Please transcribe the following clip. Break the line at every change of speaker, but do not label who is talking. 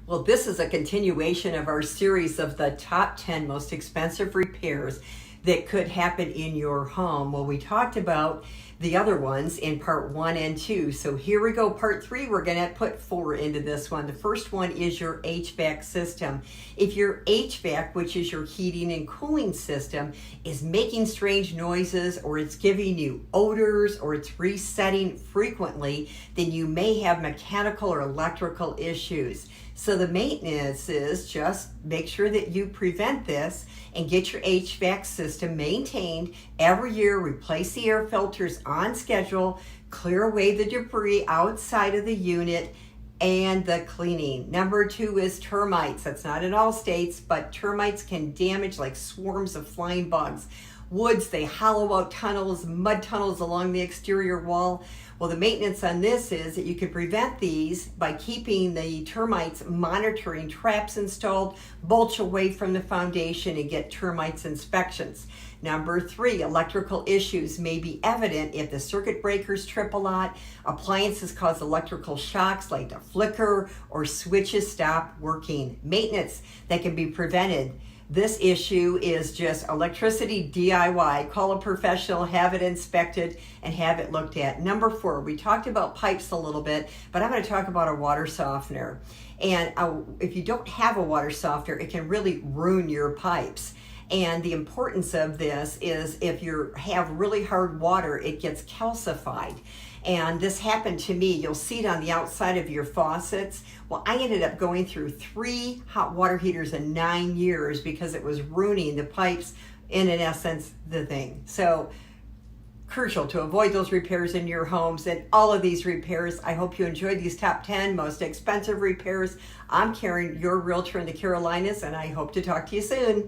Well, this is a continuation of our series of the top 10 most expensive repairs that could happen in your home. Well, we talked about the other ones in part 1 and 2. So here we go, part 3. We're going to put 4 into this one. The first one is your HVAC system. If your HVAC, which is your heating and cooling system, is making strange noises, or it's giving you odors, or it's resetting frequently, then you may have mechanical or electrical issues. So the maintenance is just make sure that you prevent this and get your HVAC system maintained every year. Replace the air filters on schedule, clear away the debris outside of the unit, and the cleaning. Number 2 is termites. That's not in all states, but termites can damage like swarms of flying bugs. Woods, they hollow out tunnels, mud tunnels along the exterior wall. Well, the maintenance on this is that you can prevent these by keeping the termites, monitoring traps installed, mulch away from the foundation, and get termites inspections. Number 3, electrical issues may be evident if the circuit breakers trip a lot, appliances cause electrical shocks like the flicker, or switches stop working. Maintenance that can be prevented. This issue is just electricity DIY. Call a professional, have it inspected, and have it looked at. Number 4, we talked about pipes a little bit, but I'm going to talk about a water softener. And if you don't have a water softener, it can really ruin your pipes. And the importance of this is if you have really hard water, it gets calcified. And this happened to me. You'll see it on the outside of your faucets. Well, I ended up going through 3 hot water heaters in 9 years because it was ruining the pipes, in essence, the thing. So crucial to avoid those repairs in your homes and all of these repairs. I hope you enjoyed these top 10 most expensive repairs. I'm Karen, your realtor in the Carolinas, and I hope to talk to you soon.